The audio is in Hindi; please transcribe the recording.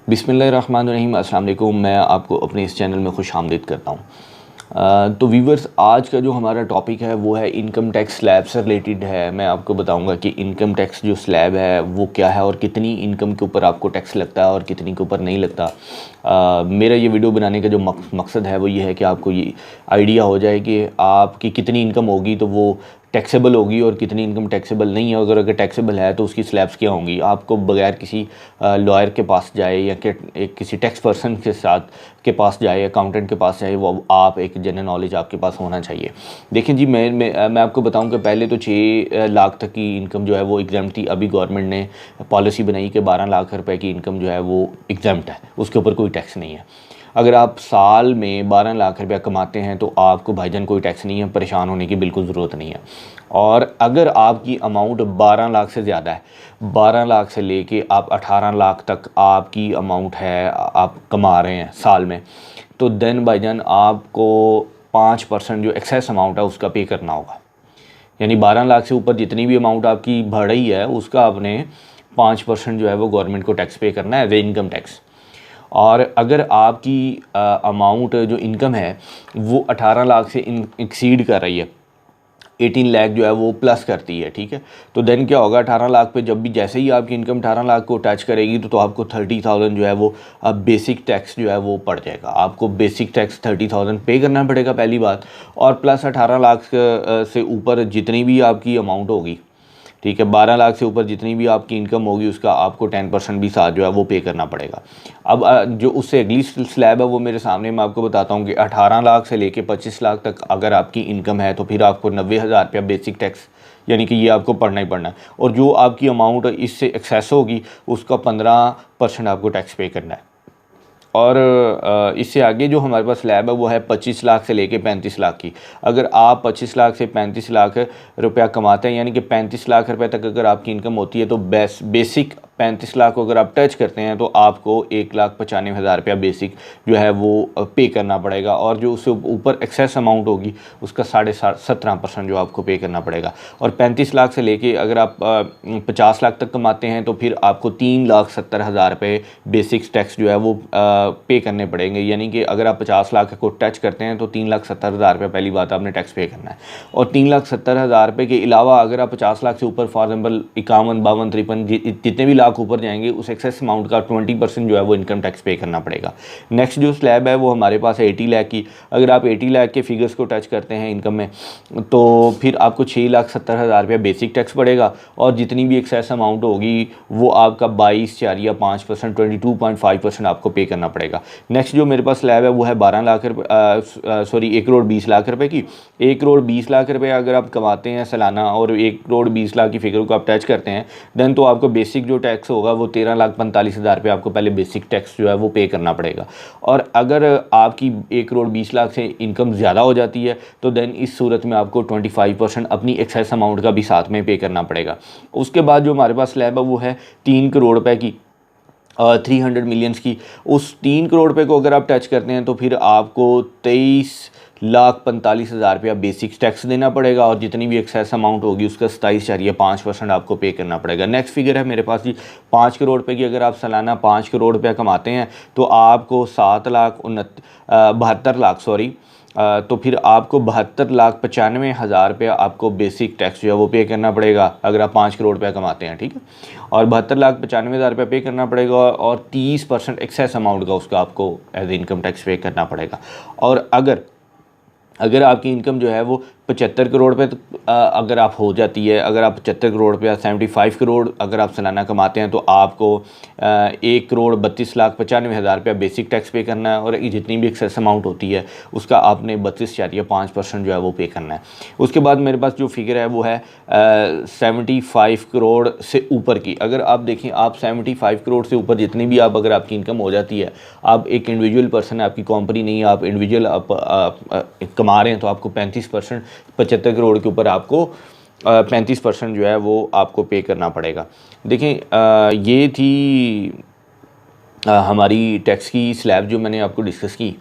बिस्मिल्लाहिर्रहमानिर्रहीम। अस्सलाम वालेकुम। मैं आपको अपने इस चैनल में खुश आमदीद करता हूँ। तो व्यूवर्स, आज का जो हमारा टॉपिक है वो है इनकम टैक्स स्लैब से रिलेटेड है। मैं आपको बताऊंगा कि इनकम टैक्स जो स्लैब है वो क्या है और कितनी इनकम के ऊपर आपको टैक्स लगता है और कितनी के ऊपर नहीं लगता। मेरा ये वीडियो बनाने का जो मकसद है वो ये है कि आपको ये आइडिया हो जाए कि आपकी कितनी इनकम होगी तो वो टैक्सेबल होगी और कितनी इनकम टैक्सेबल नहीं है। अगर टैक्सेबल है तो उसकी स्लैब्स क्या होंगी। आपको बगैर किसी लॉयर के पास जाए या किसी टैक्स पर्सन के साथ के पास जाए, अकाउंटेंट के पास जाए, वो आप एक जनरल नॉलेज आपके पास होना चाहिए। देखिए जी, मैं आपको बताऊं कि पहले तो 6 लाख तक की इनकम जो है वो एग्जाम्प्ट थी। अभी गवर्नमेंट ने पॉलिसी बनाई कि 12 लाख रुपए की इनकम जो है वो एग्जाम्प्ट है, उसके ऊपर कोई टैक्स नहीं है। अगर आप साल में 12 लाख रुपया कमाते हैं तो आपको भाईजान कोई टैक्स नहीं है, परेशान होने की बिल्कुल ज़रूरत नहीं है। और अगर आपकी अमाउंट 12 लाख से ज़्यादा है, 12 लाख से लेके आप 18 लाख तक आपकी अमाउंट है, आप कमा रहे हैं साल में, तो देन भाईजान आपको 5% जो एक्सेस अमाउंट है उसका पे करना होगा। यानी 12 लाख से ऊपर जितनी भी अमाउंट आपकी बढ़ रही है उसका आपने 5% जो है वो गवर्नमेंट को टैक्स पे करना है एज ए इनकम टैक्स। और अगर आपकी अमाउंट जो इनकम है वो 18 लाख से एक्सीड कर रही है, 18 लाख जो है वो प्लस करती है, ठीक है, तो देन क्या होगा, 18 लाख पे जब भी जैसे ही आपकी इनकम 18 लाख को टच करेगी तो आपको 30,000 जो है वो बेसिक टैक्स जो है वो पड़ जाएगा। आपको बेसिक टैक्स 30,000 पे करना पड़ेगा पहली बात। और प्लस 18 लाख से ऊपर जितनी भी आपकी अमाउंट होगी, ठीक है, 12 लाख से ऊपर जितनी भी आपकी इनकम होगी उसका आपको 10% भी साथ जो है वो पे करना पड़ेगा। अब जो उससे अगली स्लैब है वो मेरे सामने, मैं आपको बताता हूँ कि 18 लाख से लेके 25 लाख तक अगर आपकी इनकम है तो फिर आपको 90,000 रुपया बेसिक टैक्स, यानी कि ये आपको पढ़ना ही पड़ना है। और जो आपकी अमाउंट इससे एक्सेस होगी उसका 15% आपको टैक्स पे करना है। और इससे आगे जो हमारे पास स्लैब है वो है 25 लाख से लेके 35 लाख की। अगर आप 25 लाख से 35 लाख रुपया कमाते हैं, यानी कि 35 लाख रुपए तक अगर आपकी इनकम होती है, तो बेसिक 35 लाख को अगर आप टच करते हैं तो आपको 1,95,000 रुपया बेसिक जो है वो पे करना पड़ेगा। और जो उससे ऊपर एक्सेस अमाउंट होगी उसका 17.5% जो आपको पे करना पड़ेगा। और 35 लाख से लेके अगर आप 50 लाख तक कमाते हैं तो फिर आपको 3,70,000 रुपये बेसिक टैक्स जो है वो पे करने पड़ेंगे। यानी कि अगर आप 50 लाख को टच करते हैं तो 3,70,000 रुपये पहली बात आपने टैक्स पे करना है। और 3,70,000 रुपये के अलावा अगर आप 50 लाख से ऊपर, फॉर एग्जाम्पल 51, 52, 53 जितने भी लाख ऊपर जाएंगे, उस एक्सेस अमाउंट का 20% जो है वो इनकम टैक्स पे करना पड़ेगा। नेक्स्ट जो स्लैब है वो हमारे पास है 80 लाख की। अगर आप 80 लाख के फिगर्स को टच करते हैं इनकम में तो फिर आपको 6,70,000 रुपया बेसिक टैक्स पड़ेगा। और जितनी भी एक्सेस अमाउंट होगी वो आपका 22.5%, 22.5% आपको पे करना पड़ेगा। नेक्स्ट जो मेरे पास स्लैब है वो है 12 लाख रुपये, सॉरी 1,20,00,000 रुपये की। 1,20,00,000 रुपये अगर आप कमाते हैं सालाना और 1,20,00,000 की फिगर को आप टच करते हैं, देन तो आपको बेसिक जो टैक्स होगा वो 13,45,000 रुपये आपको पहले बेसिक टैक्स जो है वो पे करना पड़ेगा। और अगर आपकी 1,20,00,000 से इनकम ज़्यादा हो जाती है तो देन इस सूरत में आपको 25% अपनी एक्सेस अमाउंट का भी साथ में पे करना पड़ेगा। उसके बाद जो हमारे पास स्लैब है वो है 3 करोड़ रुपए की, 300 मिलियंस की। उस 3 करोड़ रुपए को अगर आप टच करते हैं तो फिर आपको 23,45,000 रुपया बेसिक टैक्स देना पड़ेगा। और जितनी भी एक्सेस अमाउंट होगी उसका 27.5% आपको पे करना पड़ेगा। नेक्स्ट फिगर है मेरे पास जी 5 करोड़ रुपए की। अगर आप सालाना 5 करोड़ रुपया कमाते हैं तो आपको 72,95,000 तो फिर आपको 72,95,000 रुपया आपको बेसिक टैक्स जो है वो पे करना पड़ेगा अगर आप 5 करोड़ रुपया कमाते हैं, ठीक है। और 72,95,000 रुपया पे करना पड़ेगा और 30% एक्सेस अमाउंट का उसका आपको एज इनकम टैक्स पे करना पड़ेगा। और अगर आपकी इनकम जो है वो 75 करोड़ रुपये अगर आप हो जाती है, अगर आप 75 करोड़ रुपया 75 करोड़ अगर आप सालाना कमाते हैं तो आपको 1,32,95,000 रुपया बेसिक टैक्स पे करना है। और जितनी भी एक्सेस अमाउंट होती है उसका आपने 32.5% जो है वो पे करना है। उसके बाद मेरे पास जो फिगर है वो है 75 करोड़ से ऊपर की। अगर आप देखें, आप 75 करोड़ से ऊपर जितनी भी आप अगर आपकी इनकम हो जाती है, आप एक इंडिविजुअल पर्सन है, आपकी कंपनी नहीं है, आप इंडिविजुअल कमा रहे हैं, तो आपको 35%, 75 करोड़ के ऊपर आपको 35% जो है वो आपको पे करना पड़ेगा। देखें, ये थी हमारी टैक्स की स्लैब जो मैंने आपको डिस्कस की।